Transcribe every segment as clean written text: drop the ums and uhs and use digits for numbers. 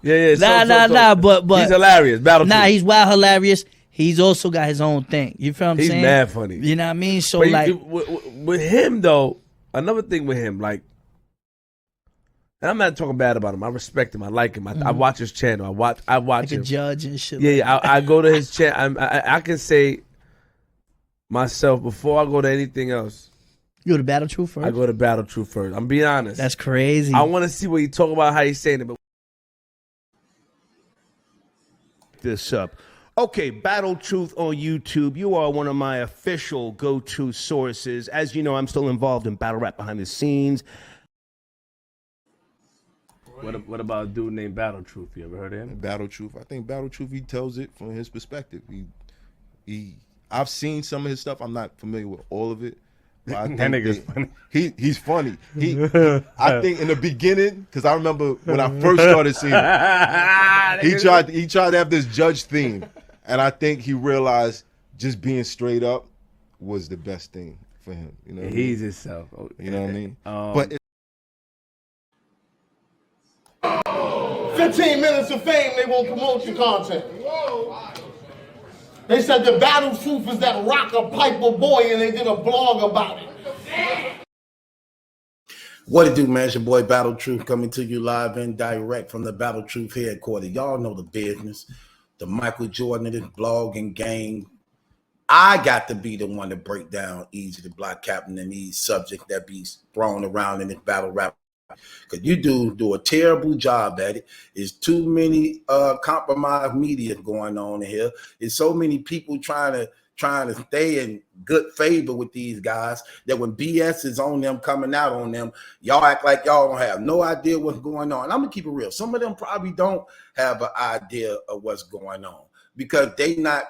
Nah. But he's hilarious. Battle Truth. He's wild hilarious. He's also got his own thing. You feel what I'm saying? He's mad funny. You know what I mean? So but like with him though, another thing with him, like, and I'm not talking bad about him. I respect him. I like him. I watch his channel. I watch like him. a judge and shit. Yeah, I go to his channel. I can say myself before I go to anything else. You go to Battle Truth first? I go to Battle Truth first. I'm being honest. That's crazy. I want to see what he talk about, how he's saying it. But this up. Okay, Battle Truth on YouTube. You are one of my official go-to sources. As you know, I'm still involved in battle rap behind the scenes. What about a dude named Battle Truth? You ever heard of him? Battle Truth. I think Battle Truth, he tells it from his perspective. I've seen some of his stuff. I'm not familiar with all of it. But I think that nigga's funny. He's funny. I think in the beginning, because I remember when I first started seeing him, he tried to have this judge theme, and I think he realized just being straight up was the best thing for him. You know, what he's I mean? himself. You know what I mean? But 15 minutes of fame, they won't promote your content. They said the Battle Truth is that rocker piper boy, and they did a blog about it. What it do, man? It's your boy Battle Truth coming to you live and direct from the Battle Truth headquarters. Y'all know the business, the Michael Jordan of this blogging game. I got to be the one to break down Easy the Block Captain and these subjects that be thrown around in this battle rap. Because you do a terrible job at it. There's too many compromised media going on in here. There's so many people trying to stay in good favor with these guys that when BS is on them, coming out on them, y'all act like y'all don't have no idea what's going on. And I'm gonna keep it real. Some of them probably don't have an idea of what's going on because they not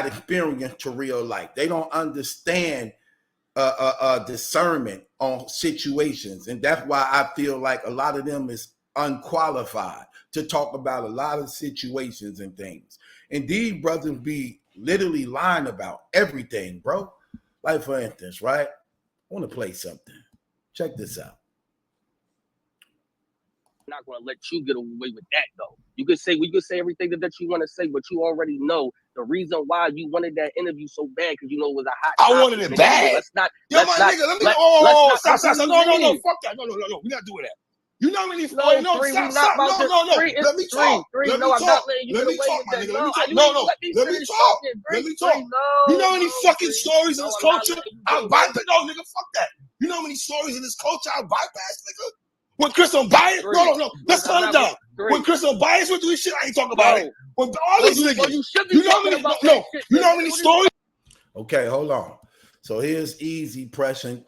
experienced to real life. They don't understand discernment on situations, and that's why I feel like a lot of them is unqualified to talk about a lot of situations and things. And these brothers be literally lying about everything, bro. Like for instance, right? I want to play something. Check this out. I'm not gonna let you get away with that though. You could say everything that you want to say, but you already know the reason why you wanted that interview so bad because you know it was a hot. I wanted it bad. Let's not. Yo, my nigga, let me. Stop. No, fuck that. No, we're not doing that. You know how many? Stop. Let me talk. Let me talk, my nigga. Let me talk. You know how many fucking stories in this culture I bypass? No, nigga, fuck that. You know how many stories in this culture I bypass, nigga? When Chris Unbiased, no, let's calm down. When Chris Unbiased went through his shit, I ain't talking about it. When all these niggas, you know how many stories? Okay, hold on. So here's Easy pressing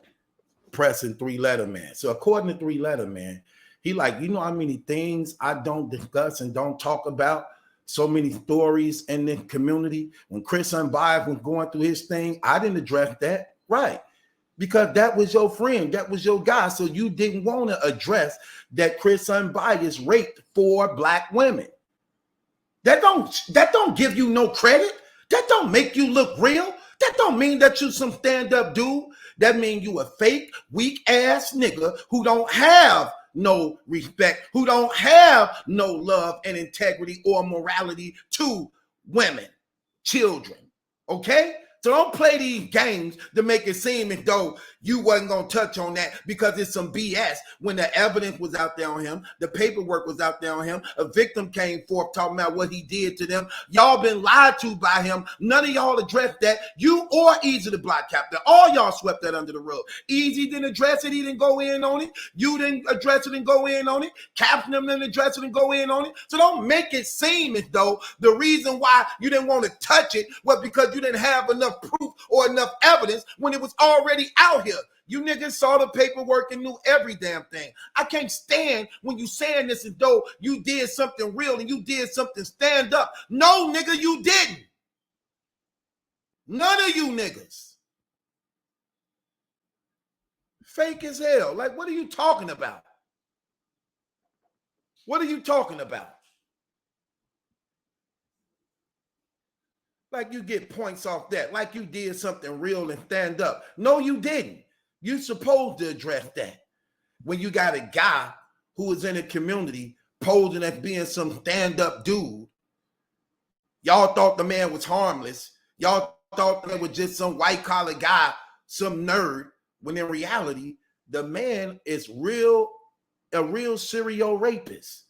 3-letter man. So according to 3-letter man, he like, you know how many things I don't discuss and don't talk about? So many stories in the community. When Chris Unbiased was going through his thing, I didn't address that. Right. Because that was your friend, that was your guy. So you didn't want to address that Chris Unbiased raped 4 black women. That don't give you no credit. That don't make you look real. That don't mean that you some stand-up dude. That mean you a fake, weak ass nigga who don't have no respect, who don't have no love and integrity or morality to women, children. Okay? So don't play these games to make it seem as though you wasn't going to touch on that because it's some BS when the evidence was out there on him, the paperwork was out there on him, a victim came forth talking about what he did to them. Y'all been lied to by him. None of y'all addressed that. You or Easy the Block Captain. All y'all swept that under the rug. Easy didn't address it. He didn't go in on it. You didn't address it and go in on it. Captain didn't address it and go in on it. So don't make it seem as though the reason why you didn't want to touch it was because you didn't have enough proof or enough evidence when it was already out here. You niggas saw the paperwork and knew every damn thing. I can't stand when you saying this as though you did something real and you did something stand up. No, nigga, you didn't. None of you niggas. Fake as hell. Like, what are you talking about? What are you talking about? Like you get points off that. Like you did something real and stand up. No, you didn't. You supposed to address that. When you got a guy who was in the community posing as being some stand-up dude. Y'all thought the man was harmless. Y'all thought that was just some white-collar guy, some nerd, when in reality, the man is a real serial rapist.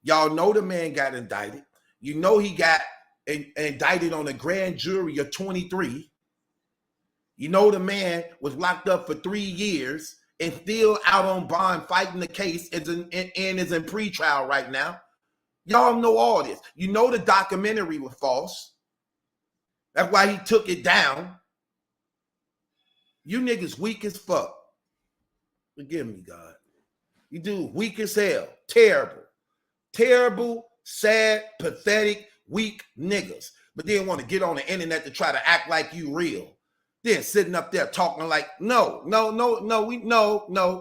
Y'all know the man got indicted. You know he got indicted on a grand jury of 23. You know the man was locked up for 3 years and still out on bond fighting the case and is in pretrial right now. Y'all know all this. You know the documentary was false. That's why he took it down. You niggas weak as fuck. Forgive me, God. You do weak as hell. Terrible. Terrible, sad, pathetic, weak niggas. But then want to get on the internet to try to act like you real. Then sitting up there talking like, no,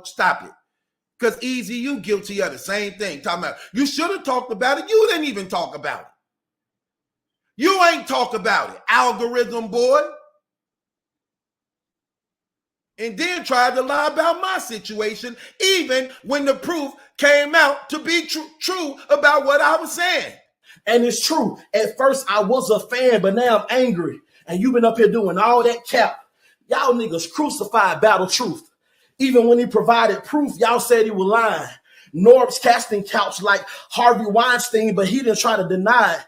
stop it. Because Easy, you guilty of the same thing. Talking about, you should have talked about it. You didn't even talk about it. You ain't talk about it, algorithm boy. And then tried to lie about my situation, even when the proof came out to be true about what I was saying. And it's true. At first, I was a fan, but now I'm angry. And you've been up here doing all that cap. Y'all niggas crucified Battle Truth. Even when he provided proof, y'all said he was lying. Norb's casting couch like Harvey Weinstein, but he didn't try to deny it.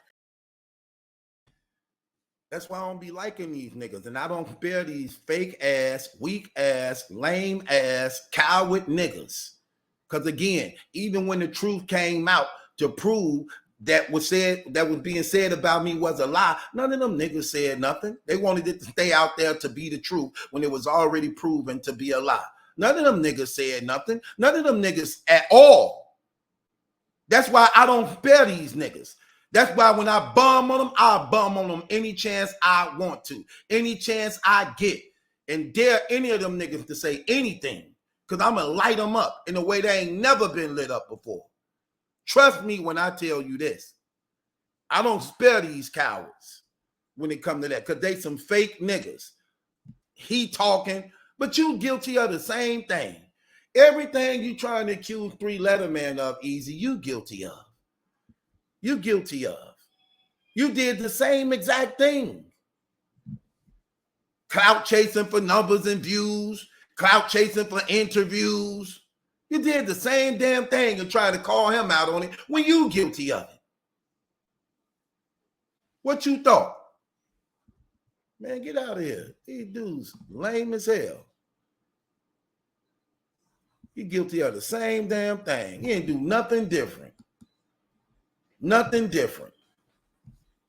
That's why I don't be liking these niggas. And I don't spare these fake ass, weak ass, lame ass, coward niggas. Because again, even when the truth came out to prove that was being said about me was a lie, none of them niggas said nothing. They wanted it to stay out there to be the truth when it was already proven to be a lie. None of them niggas said nothing. None of them niggas at all. That's why I don't spare these niggas. That's why when I bum on them, I bum on them any chance I want to, any chance I get, and dare any of them niggas to say anything, because I'm going to light them up in a way they ain't never been lit up before. Trust me when I tell you this. I don't spare these cowards when it comes to that, because they some fake niggas. He talking, but you guilty of the same thing. Everything you trying to accuse Three-Letter Man of, Easy, you guilty of. You guilty of. You did the same exact thing. Clout chasing for numbers and views, clout chasing for interviews. You did the same damn thing and tried to call him out on it when you guilty of it. What you thought? Man, get out of here. These dudes lame as hell. You guilty of the same damn thing. You ain't do nothing different. Nothing different.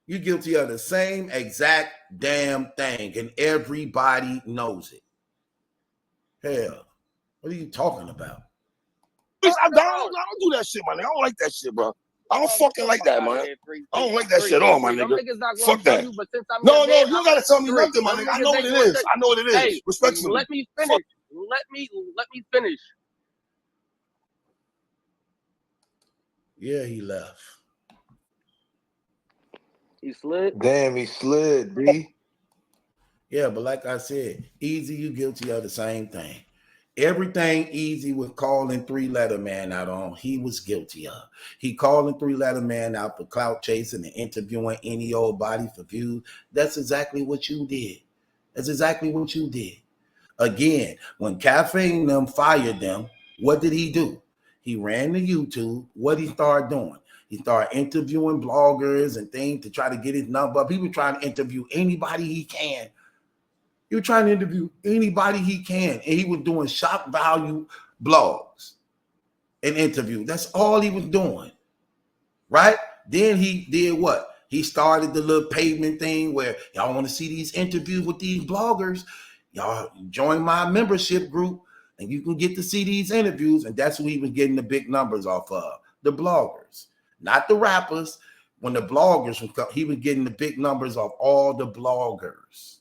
You're guilty of the same exact damn thing, and everybody knows it. Hell, what are you talking about? I don't do that shit, man. I don't like that shit, bro. I don't fucking like that, man. I don't like that shit at all, my nigga. Fuck that. No, you don't gotta tell me nothing, my nigga. I know what it is. I know what it is. Hey, respectfully. Let me finish. Let me finish. Yeah, he left. He slid. Damn, he slid, B. Yeah, but like I said, Easy, you guilty of the same thing. Everything Easy was calling Three-Letter Man out on, he was guilty of. He calling Three-Letter Man out for clout chasing and interviewing any old body for views. That's exactly what you did. That's exactly what you did. Again, when Caffeine them fired them, what did he do? He ran to YouTube. What he started doing? He started interviewing bloggers and things to try to get his number up. He was trying to interview anybody he can. He was trying to interview anybody he can. And he was doing shock value blogs and interviews. That's all he was doing. Right? Then he did what? He started the little pavement thing where y'all want to see these interviews with these bloggers. Y'all join my membership group and you can get to see these interviews. And that's who he was getting the big numbers off of. The bloggers. Not the rappers. When the bloggers, he was getting the big numbers of all the bloggers.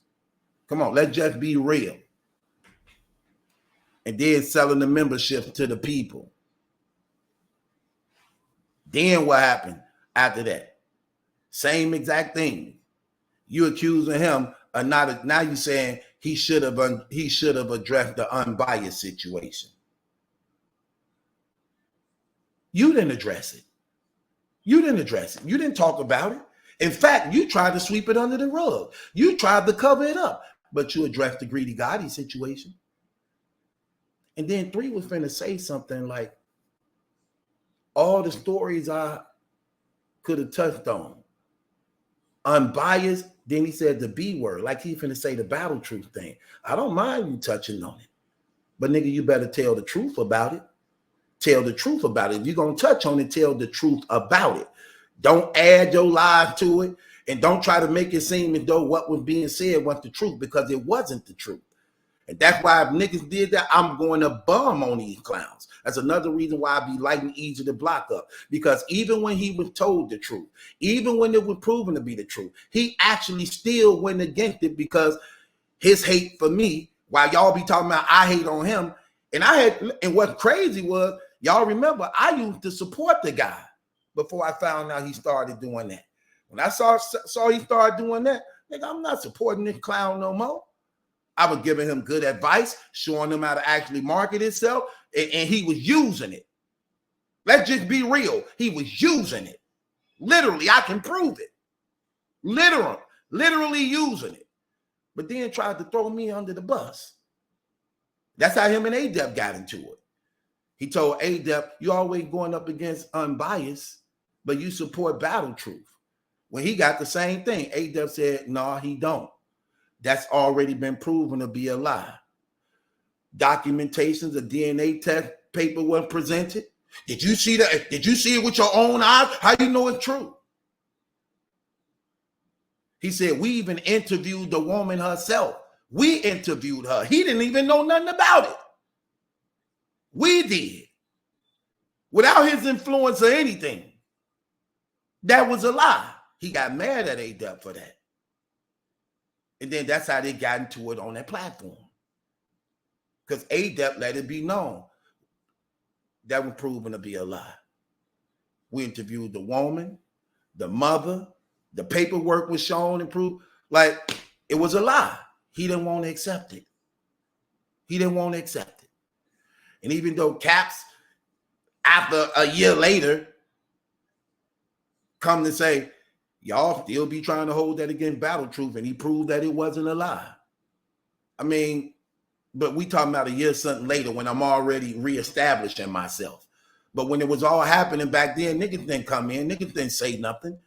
Come on, let's just be real. And then selling the membership to the people. Then what happened after that? Same exact thing. You accusing him of not. Now you saying he should have addressed the unbiased situation. You didn't address it. You didn't address it. You didn't talk about it. In fact, you tried to sweep it under the rug. You tried to cover it up, but you addressed the Greedy Gotti situation. And then 3 was finna say something like, all the stories I could have touched on, unbiased. Then he said the B word, like he finna say the battle truth thing. I don't mind you touching on it, but nigga, you better tell the truth about it. Tell the truth about it. If you're gonna touch on it, tell the truth about it. Don't add your lies to it, and don't try to make it seem as though what was being said was the truth, because it wasn't the truth. And that's why if niggas did that, I'm going to bum on these clowns. That's another reason why I be lighting easy to block up. Because even when he was told the truth, even when it was proven to be the truth, he actually still went against it because his hate for me, while y'all be talking about I hate on him, and what's crazy was, y'all remember, I used to support the guy before I found out he started doing that. When I saw he started doing that, nigga, I'm not supporting this clown no more. I was giving him good advice, showing him how to actually market himself, and he was using it. Let's just be real. He was using it. Literally, I can prove it. Literally using it. But then tried to throw me under the bus. That's how him and A-Dep got into it. He told A-Dep, you always going up against unbiased, but you support battle truth. When he got the same thing, A-Dep said, no, he don't. That's already been proven to be a lie. Documentations, a DNA test paper was presented. Did you see that? Did you see it with your own eyes? How do you know it's true? He said, we even interviewed the woman herself. We interviewed her. He didn't even know nothing about it. We did. Without his influence or anything. That was a lie. He got mad at A-Dep for that. And then that's how they got into it on that platform. Because A-Dep let it be known that was proven to be a lie. We interviewed the woman, the mother, the paperwork was shown and proved. Like, it was a lie. He didn't want to accept it. He didn't want to accept it. And even though Caps, after a year later, come to say, y'all still be trying to hold that against Battle Truth, and he proved that it wasn't a lie. I mean, but we talking about a year something later when I'm already reestablishing myself. But when it was all happening back then, niggas didn't come in, niggas didn't say nothing.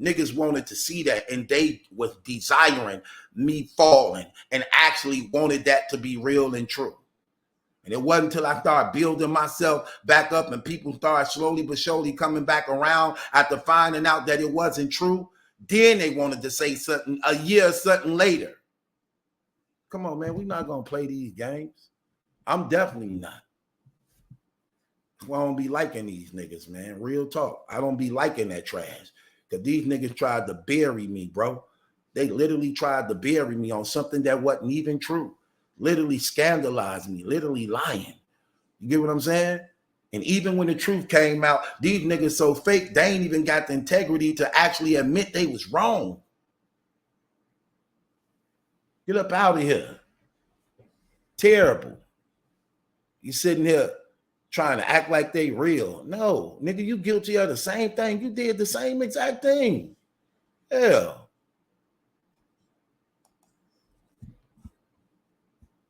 Niggas wanted to see that, and they was desiring me falling and actually wanted that to be real and true. And it wasn't until I started building myself back up and people started slowly but surely coming back around after finding out that it wasn't true. Then they wanted to say something a year, something later. Come on, man. We're not going to play these games. I'm definitely not. I don't be liking these niggas, man. Real talk. I don't be liking that trash. Because these niggas tried to bury me, bro. They literally tried to bury me on something that wasn't even true. Literally scandalized me, literally lying. You get what I'm saying? And even when the truth came out, these niggas so fake, they ain't even got the integrity to actually admit they was wrong. Get up out of here. Terrible. You sitting here trying to act like they real. No, nigga, you guilty of the same thing. You did the same exact thing. Hell.